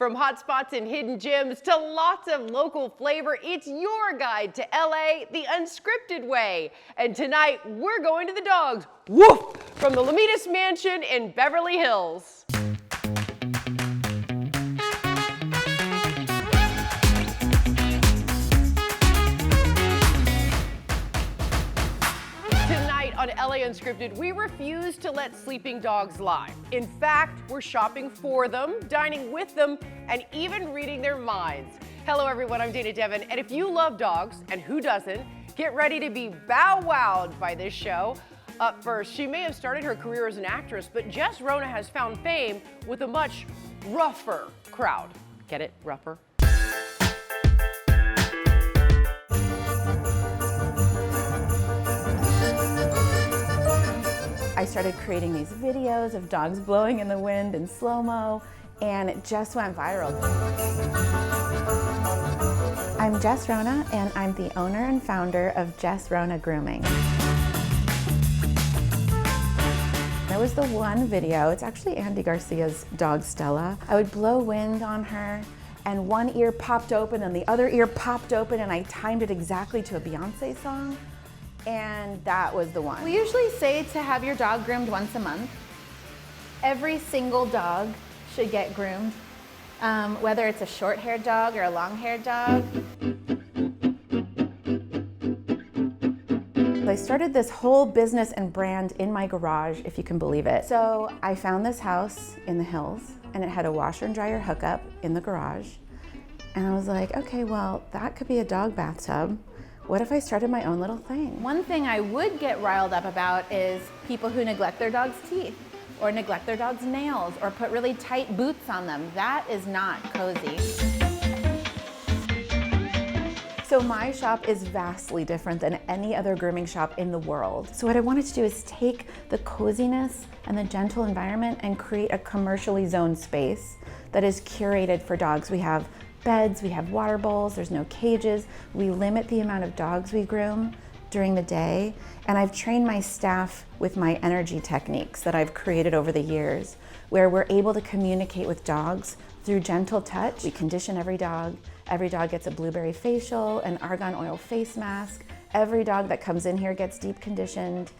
From hot spots and hidden gems to lots of local flavor, it's your guide to LA the unscripted way. And tonight, we're going to the dogs, woof, from the Lomitas Mansion in Beverly Hills. On LA Unscripted, we refuse to let sleeping dogs lie. In fact, we're shopping for them, dining with them, and even reading their minds. Hello everyone, I'm Dana Devin, and if you love dogs, and who doesn't, get ready to be bow-wowed by this show. Up first, she may have started her career as an actress, but Jess Rona has found fame with a much rougher crowd. Get it? Rougher? I started creating these videos of dogs blowing in the wind in slow-mo, and it just went viral. I'm Jess Rona, and I'm the owner and founder of Jess Rona Grooming. There was the one video, it's actually Andy Garcia's dog Stella. I would blow wind on her, and one ear popped open and the other ear popped open, and I timed it exactly to a Beyonce song. And that was the one. We usually say to have your dog groomed once a month. Every single dog should get groomed, whether it's a short-haired dog or a long-haired dog. I started this whole business and brand in my garage, if you can believe it. So I found this house in the hills, and it had a washer and dryer hookup in the garage. And I was like, okay, well, that could be a dog bathtub. What if I started my own little thing? One thing I would get riled up about is people who neglect their dog's teeth or neglect their dog's nails or put really tight boots on them. That is not cozy. So my shop is vastly different than any other grooming shop in the world. So what I wanted to do is take the coziness and the gentle environment and create a commercially zoned space that is curated for dogs. We have beds, we have water bowls, there's no cages. We limit the amount of dogs we groom during the day. And I've trained my staff with my energy techniques that I've created over the years, where we're able to communicate with dogs through gentle touch. We condition every dog. Every dog gets a blueberry facial, an argan oil face mask. Every dog that comes in here gets deep conditioned.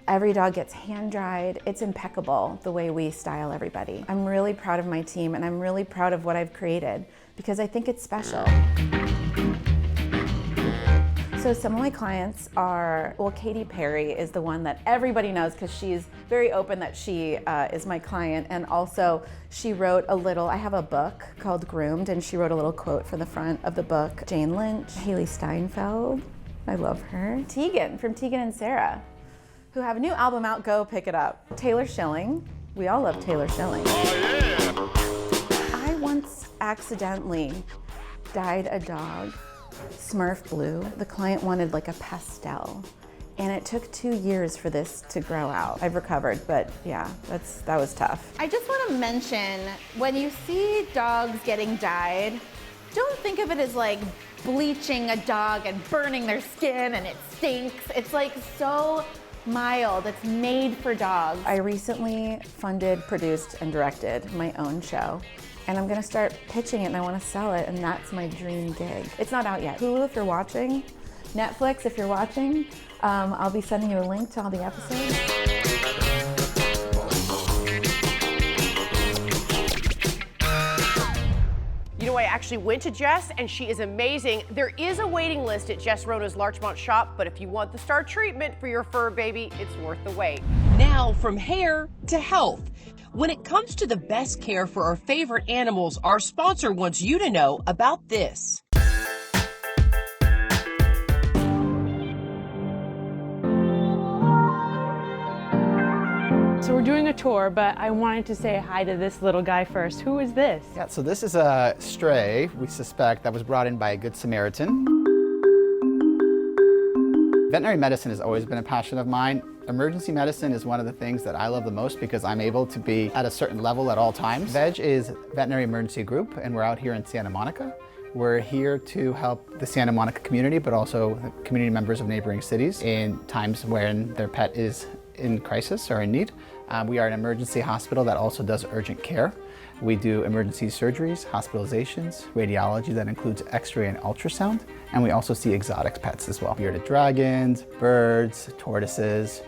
Every dog gets hand dried. It's impeccable the way we style everybody. I'm really proud of my team, and I'm really proud of what I've created because I think it's special. So some of my clients are, well, Katy Perry is the one that everybody knows because she's very open that she is my client, and also she wrote a little, I have a book called Groomed, and she wrote a little quote for the front of the book. Jane Lynch, Haley Steinfeld, I love her. Tegan from Tegan and Sarah, who have a new album out, go pick it up. Taylor Schilling, we all love Taylor Schilling. Oh, yeah. I once accidentally dyed a dog Smurf blue. The client wanted like a pastel, and it took 2 years for this to grow out. I've recovered, but yeah, that was tough. I just want to mention, when you see dogs getting dyed, don't think of it as like bleaching a dog and burning their skin and it stinks. It's like so mild. It's made for dogs. I recently funded, produced, and directed my own show. And I'm gonna start pitching it, and I wanna sell it, and that's my dream gig. It's not out yet. Hulu, if you're watching, Netflix, if you're watching, I'll be sending you a link to all the episodes. You know, I actually went to Jess, and she is amazing. There is a waiting list at Jess Rona's Larchmont shop, but if you want the star treatment for your fur baby, it's worth the wait. Now, from hair to health. When it comes to the best care for our favorite animals, our sponsor wants you to know about this. So we're doing a tour, but I wanted to say hi to this little guy first. Who is this? Yeah, so this is a stray, we suspect, that was brought in by a good Samaritan. Veterinary medicine has always been a passion of mine. Emergency medicine is one of the things that I love the most because I'm able to be at a certain level at all times. VEG is Veterinary Emergency Group, and we're out here in Santa Monica. We're here to help the Santa Monica community, but also community members of neighboring cities in times when their pet is in crisis or in need. We are an emergency hospital that also does urgent care. We do emergency surgeries, hospitalizations, radiology that includes x-ray and ultrasound, and we also see exotic pets as well. Bearded dragons, birds, tortoises,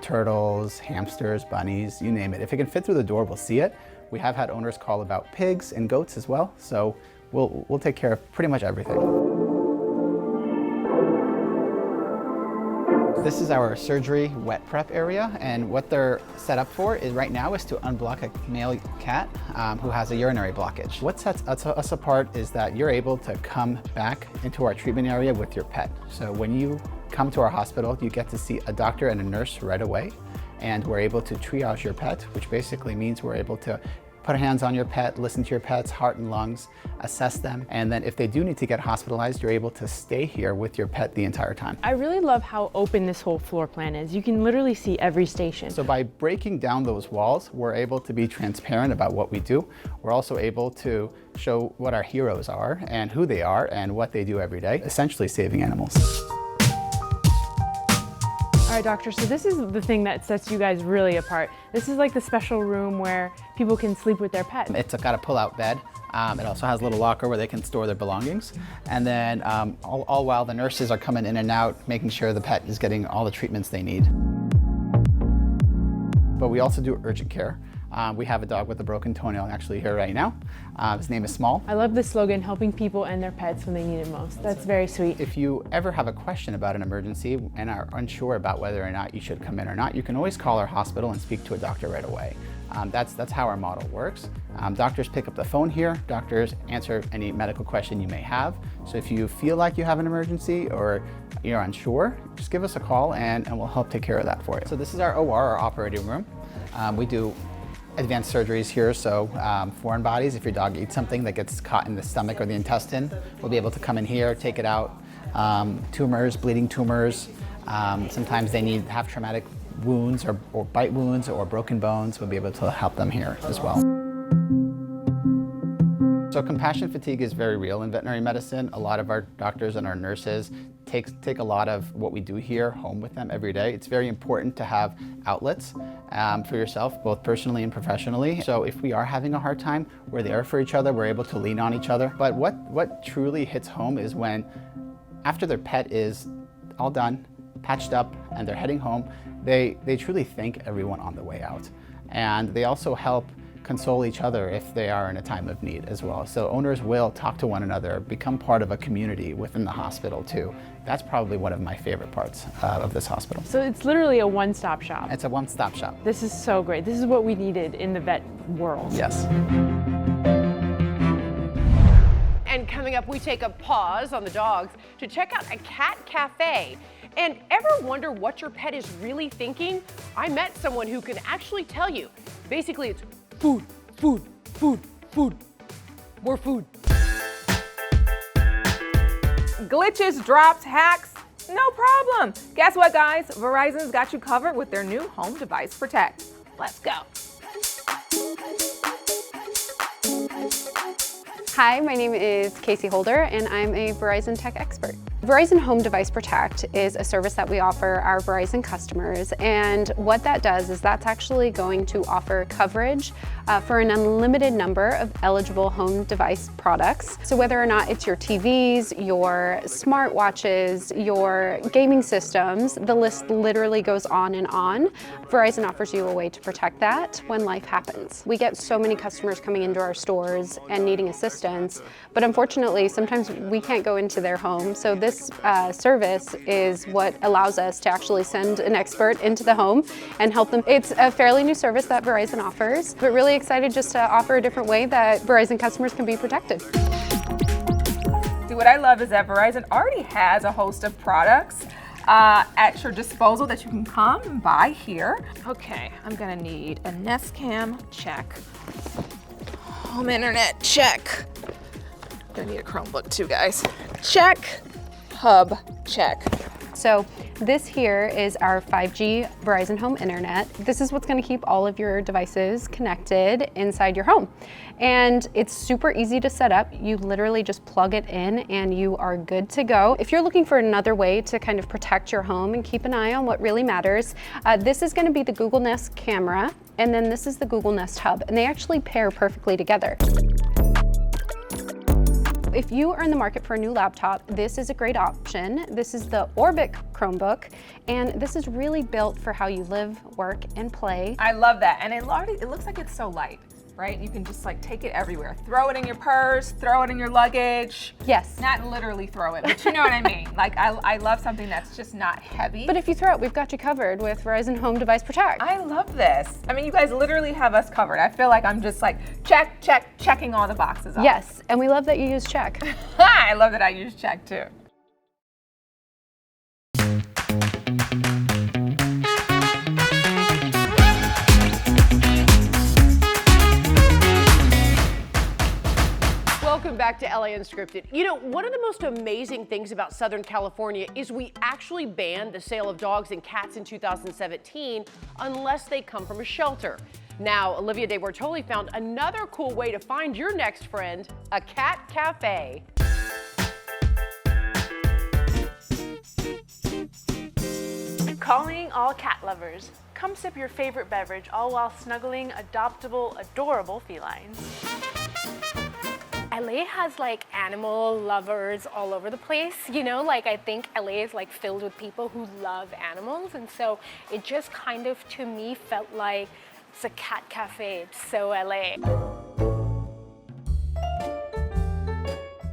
turtles, hamsters, bunnies, you name it. If it can fit through the door, we'll see it. We have had owners call about pigs and goats as well, so we'll take care of pretty much everything. This is our surgery wet prep area, and what they're set up for is right now is to unblock a male cat who has a urinary blockage. What sets us apart is that you're able to come back into our treatment area with your pet. So when you come to our hospital, you get to see a doctor and a nurse right away, and we're able to triage your pet, which basically means we're able to put our hands on your pet, listen to your pet's heart and lungs, assess them, and then if they do need to get hospitalized, you're able to stay here with your pet the entire time. I really love how open this whole floor plan is. You can literally see every station. So by breaking down those walls, we're able to be transparent about what we do. We're also able to show what our heroes are and who they are and what they do every day, essentially saving animals. All right, doctor, so this is the thing that sets you guys really apart. This is like the special room where people can sleep with their pets. It's got a pull-out bed. It also has a little locker where they can store their belongings. And then all while the nurses are coming in and out, making sure the pet is getting all the treatments they need. But we also do urgent care. We have a dog with a broken toenail actually here right now. His name is Small. I love the slogan, helping people and their pets when they need it most. That's very sweet. If you ever have a question about an emergency and are unsure about whether or not you should come in or not, you can always call our hospital and speak to a doctor right away. That's how our model works. Doctors pick up the phone here. Doctors answer any medical question you may have. So if you feel like you have an emergency or you're unsure, just give us a call and we'll help take care of that for you. So this is our OR, our operating room. We do advanced surgeries here, so foreign bodies, if your dog eats something that gets caught in the stomach or the intestine, we'll be able to come in here, take it out. Tumors, bleeding tumors, sometimes they need have traumatic wounds or bite wounds or broken bones, we'll be able to help them here as well. So compassion fatigue is very real in veterinary medicine. A lot of our doctors and our nurses take a lot of what we do here home with them every day. It's very important to have outlets for yourself, both personally and professionally. So if we are having a hard time, we're there for each other, we're able to lean on each other. But what truly hits home is when, after their pet is all done, patched up, and they're heading home, they truly thank everyone on the way out. And they also help console each other if they are in a time of need as well. So owners will talk to one another, become part of a community within the hospital too. That's probably one of my favorite parts of this hospital. So it's literally a one-stop shop. It's a one-stop shop. This is so great. This is what we needed in the vet world. Yes. And coming up, we take a pause on the dogs to check out a cat cafe. And ever wonder what your pet is really thinking? I met someone who can actually tell you. Basically, it's food, food, food, food, more food. Glitches, drops, hacks, no problem. Guess what, guys? Verizon's got you covered with their new Home Device Protect. Let's go. Hi, my name is Casey Holder, and I'm a Verizon tech expert. Verizon Home Device Protect is a service that we offer our Verizon customers, and what that does is that's actually going to offer coverage for an unlimited number of eligible home device products. So whether or not it's your TVs, your smartwatches, your gaming systems, the list literally goes on and on. Verizon offers you a way to protect that when life happens. We get so many customers coming into our stores and needing assistance, but unfortunately, sometimes we can't go into their home. So this service is what allows us to actually send an expert into the home and help them. It's a fairly new service that Verizon offers, but really excited just to offer a different way that Verizon customers can be protected. See, what I love is that Verizon already has a host of products at your disposal that you can come and buy here. Okay, I'm gonna need a Nest Cam, check. Home internet, check. Gonna need a Chromebook too, guys. Check. Hub, check. So This here is our 5G Verizon Home Internet. This is what's going to keep all of your devices connected inside your home. And it's super easy to set up. You literally just plug it in and you are good to go. If you're looking for another way to kind of protect your home and keep an eye on what really matters, this is going to be the Google Nest camera, and then this is the Google Nest Hub, and they actually pair perfectly together. If you are in the market for a new laptop, this is a great option. This is the Orbit Chromebook, and this is really built for how you live, work, and play. I love that, and it looks like it's so light, right? You can just like take it everywhere. Throw it in your purse, throw it in your luggage. Yes. Not literally throw it, but you know what I mean. Like I love something that's just not heavy. But if you throw it, we've got you covered with Verizon Home Device Protect. I love this. I mean, you guys literally have us covered. I feel like I'm just like checking all the boxes off. Yes, and we love that you use Check. I love that I use Check too. Welcome back to LA Unscripted. You know, one of the most amazing things about Southern California is we actually banned the sale of dogs and cats in 2017 unless they come from a shelter. Now, Olivia De Bortoli found another cool way to find your next friend, a cat cafe. Calling all cat lovers. Come sip your favorite beverage, all while snuggling adoptable, adorable felines. LA has like animal lovers all over the place, you know, like I think LA is like filled with people who love animals, and so it just kind of to me felt like it's a cat cafe. It's so LA.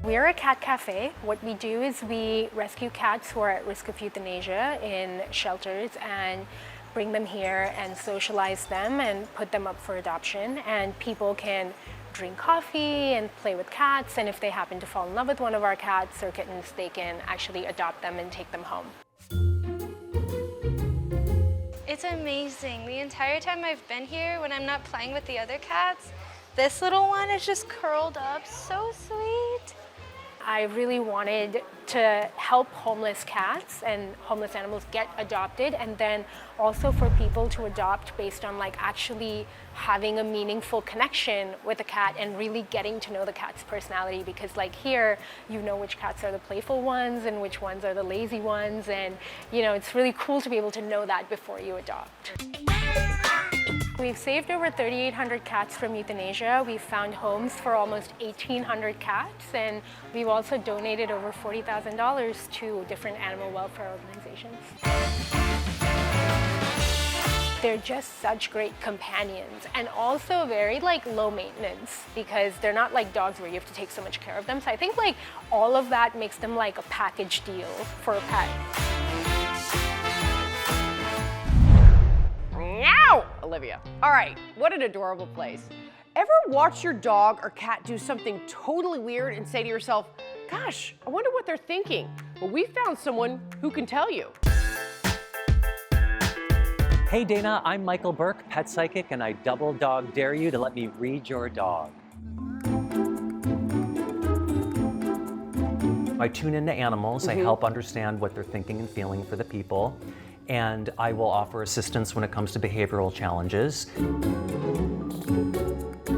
We're a cat cafe. What we do is we rescue cats who are at risk of euthanasia in shelters and bring them here and socialize them and put them up for adoption, and people can drink coffee and play with cats, and if they happen to fall in love with one of our cats or kittens, they can actually adopt them and take them home. It's amazing. The entire time I've been here, when I'm not playing with the other cats, this little one is just curled up, so sweet. I really wanted to help homeless cats and homeless animals get adopted, and then also for people to adopt based on like actually having a meaningful connection with a cat and really getting to know the cat's personality, because like here, you know which cats are the playful ones and which ones are the lazy ones, and you know, it's really cool to be able to know that before you adopt. We've saved over 3,800 cats from euthanasia. We've found homes for almost 1,800 cats, and we've also donated over $40,000 to different animal welfare organizations. They're just such great companions, and also very like low maintenance, because they're not like dogs where you have to take so much care of them. So I think like all of that makes them like a package deal for a pet. Meow, Olivia. All right, what an adorable place. Ever watch your dog or cat do something totally weird and say to yourself, gosh, I wonder what they're thinking? Well, we found someone who can tell you. Hey Dana, I'm Michael Burke, pet psychic, and I double dog dare you to let me read your dog. I tune into animals, I help understand what they're thinking and feeling for the people, and I will offer assistance when it comes to behavioral challenges.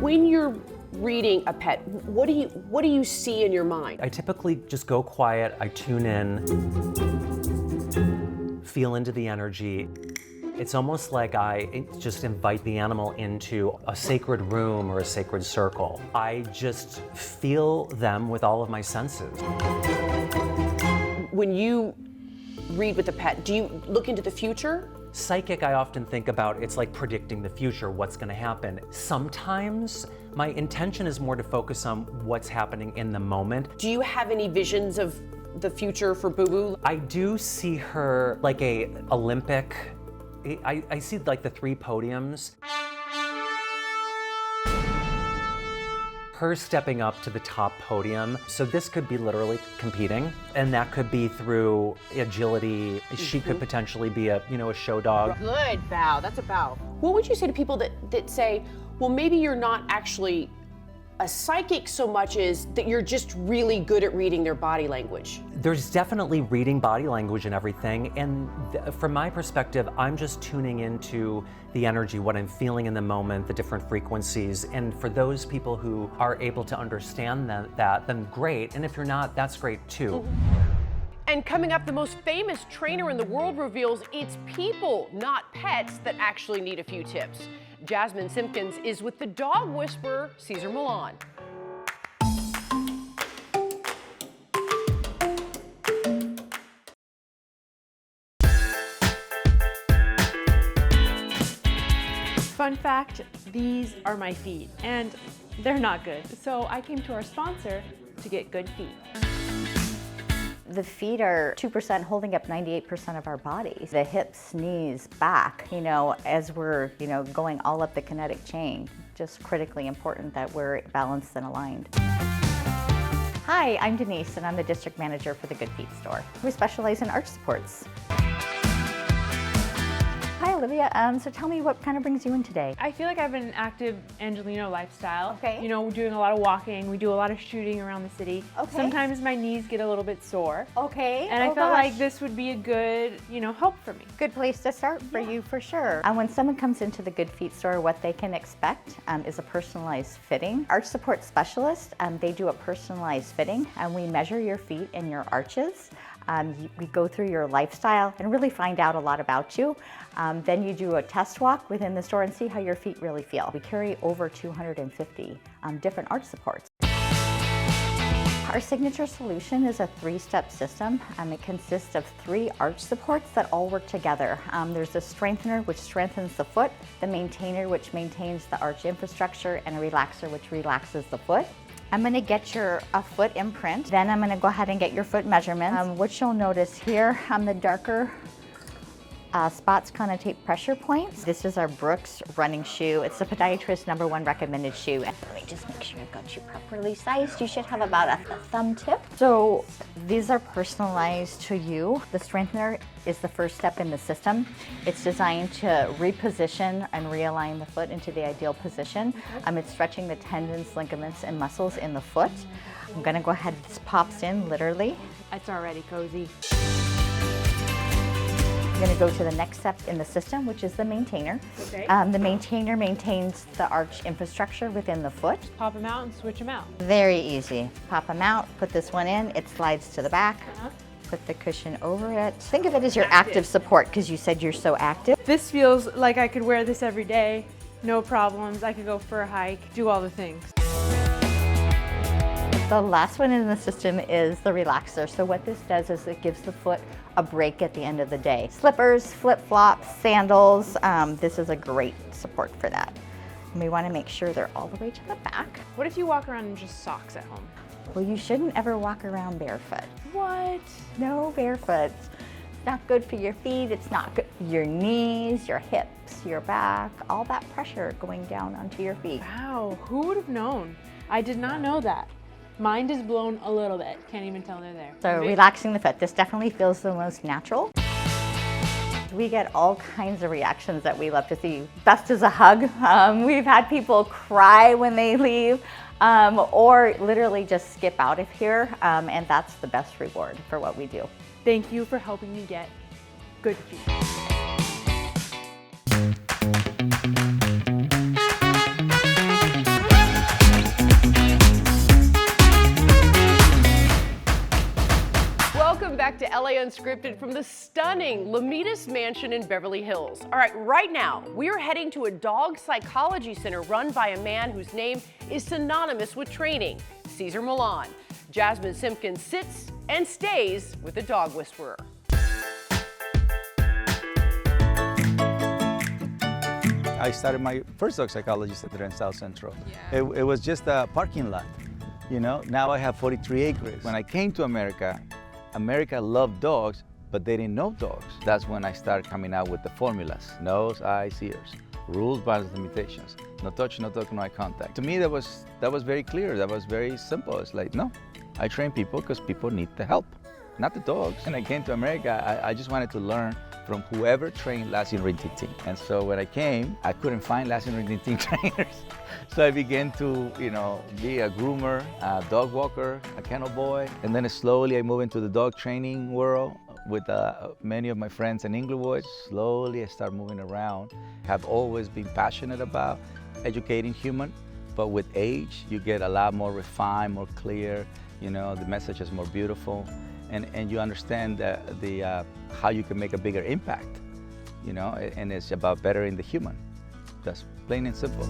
When you're reading a pet, what do you see in your mind? I typically just go quiet, I tune in, feel into the energy. It's almost like I just invite the animal into a sacred room or a sacred circle. I just feel them with all of my senses. When you read with a pet, do you look into the future? Psychic, I often think about, it's like predicting the future, what's gonna happen. Sometimes my intention is more to focus on what's happening in the moment. Do you have any visions of the future for Boo Boo? I do see her like a Olympic, I see like the 3 podiums. Her stepping up to the top podium. So this could be literally competing, and that could be through agility. She could potentially be a show dog. Good bow, that's a bow. What would you say to people that say, well, maybe you're not actually a psychic so much as that you're just really good at reading their body language? There's definitely reading body language and everything, and from my perspective, I'm just tuning into the energy, what I'm feeling in the moment, the different frequencies, and for those people who are able to understand that, then great, and if you're not, that's great too. And coming up, the most famous trainer in the world reveals it's people, not pets, that actually need a few tips. Jasmine Simpkins is with the dog whisperer, Cesar Millan. Fun fact, these are my feet, and they're not good. So I came to our sponsor to get good feet. The feet are 2% holding up 98% of our body. The hips, knees, back, as we're, going all up the kinetic chain, just critically important that we're balanced and aligned. Hi, I'm Denise, and I'm the district manager for the Good Feet store. We specialize in arch supports. Hi, Olivia. So tell me, what kind of brings you in today? I feel like I have an active Angelino lifestyle. Okay. Doing a lot of walking. We do a lot of shooting around the city. Okay. Sometimes my knees get a little bit sore. Okay. And I felt like this would be a good, help for me. Good place to start for you, for sure. When someone comes into the Good Feet store, what they can expect is a personalized fitting. Arch support specialists, they do a personalized fitting, and we measure your feet and your arches. We go through your lifestyle and really find out a lot about you. Then you do a test walk within the store and see how your feet really feel. We carry over 250 different arch supports. Our signature solution is a 3-step system. It consists of 3 arch supports that all work together. There's a strengthener, which strengthens the foot, the maintainer, which maintains the arch infrastructure, and a relaxer, which relaxes the foot. I'm going to get your foot imprint. Then I'm going to go ahead and get your foot measurements. What you'll notice here, the darker spots connotate pressure points. This is our Brooks running shoe. It's the podiatrist's #1 recommended shoe. Let me just make sure I've got you properly sized. You should have about a thumb tip. So these are personalized to you. The strengthener is the first step in the system. It's designed to reposition and realign the foot into the ideal position. It's stretching the tendons, ligaments, and muscles in the foot. I'm gonna go ahead, this pops in literally. It's already cozy. I'm going to go to the next step in the system, which is the maintainer. Okay. The maintainer maintains the arch infrastructure within the foot. Pop them out and switch them out. Very easy. Pop them out, put this one in, it slides to the back. Put the cushion over it. Think of it as your active support, because you said you're so active. This feels like I could wear this every day, no problems. I could go for a hike, do all the things. The last one in the system is the relaxer. So what this does is it gives the foot a break at the end of the day. Slippers, flip-flops, sandals, this is a great support for that. And we want to make sure they're all the way to the back. What if you walk around in just socks at home? Well, you shouldn't ever walk around barefoot. What? No, barefoot. It's not good for your feet. It's not good for your knees, your hips, your back, all that pressure going down onto your feet. Wow, who would have known? I did not know that. Mind is blown a little bit. Can't even tell they're there. So relaxing the foot. This definitely feels the most natural. We get all kinds of reactions that we love to see. Best is a hug. We've had people cry when they leave, or literally just skip out of here, and that's the best reward for what we do. Thank you for helping me get good feet. Welcome back to LA Unscripted from the stunning Lomitas Mansion in Beverly Hills. All right, right now, we are heading to a dog psychology center run by a man whose name is synonymous with training, Cesar Millan. Jasmine Simpkins sits and stays with the dog whisperer. I started my first dog psychology center in South Central. Yeah. It was just a parking lot, Now I have 43 acres. When I came to America loved dogs, but they didn't know dogs. That's when I started coming out with the formulas. Nose, eyes, ears. Rules, boundaries, limitations. No touch, no talk, no eye contact. To me, that was very clear. That was very simple. It's like, no, I train people because people need the help, not the dogs. When I came to America, I just wanted to learn from whoever trained Lassie and Rin-Tin-Tin. And so when I came, I couldn't find Lassie and Rin-Tin-Tin trainers. So I began to, be a groomer, a dog walker, a kennel boy. And then slowly I moved into the dog training world with many of my friends in Inglewood. Slowly I started moving around. Have always been passionate about educating humans, but with age, you get a lot more refined, more clear, the message is more beautiful, and you understand how you can make a bigger impact, and it's about bettering the human. That's plain and simple.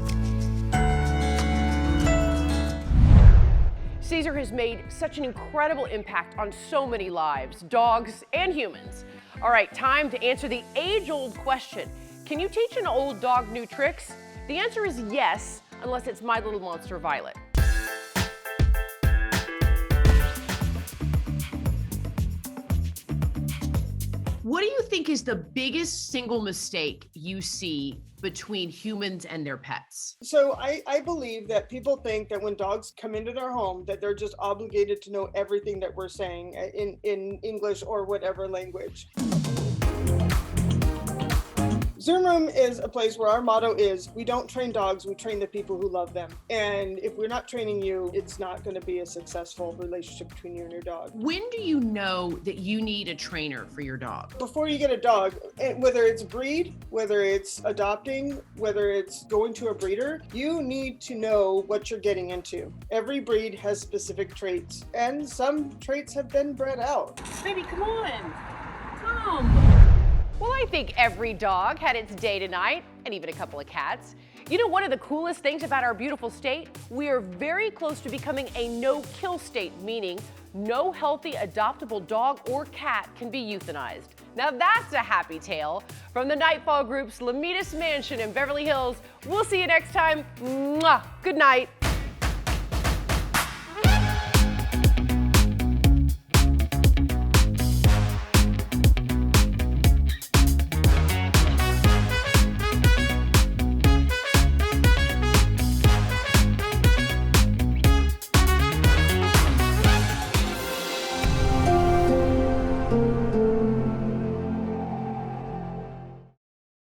Cesar has made such an incredible impact on so many lives, dogs and humans. All right, time to answer the age-old question. Can you teach an old dog new tricks? The answer is yes, unless it's My Little Monster Violet. What do you think is the biggest single mistake you see between humans and their pets? So I believe that people think that when dogs come into their home, that they're just obligated to know everything that we're saying in English or whatever language. Zoom Room is a place where our motto is, we don't train dogs, we train the people who love them. And if we're not training you, it's not going to be a successful relationship between you and your dog. When do you know that you need a trainer for your dog? Before you get a dog, whether it's breed, whether it's adopting, whether it's going to a breeder, you need to know what you're getting into. Every breed has specific traits, and some traits have been bred out. Baby, come on. Come. Well, I think every dog had its day tonight, and even a couple of cats. One of the coolest things about our beautiful state? We are very close to becoming a no-kill state, meaning no healthy adoptable dog or cat can be euthanized. Now that's a happy tale. From the Nightfall Group's Lamitas Mansion in Beverly Hills, we'll see you next time. Mwah! Good night.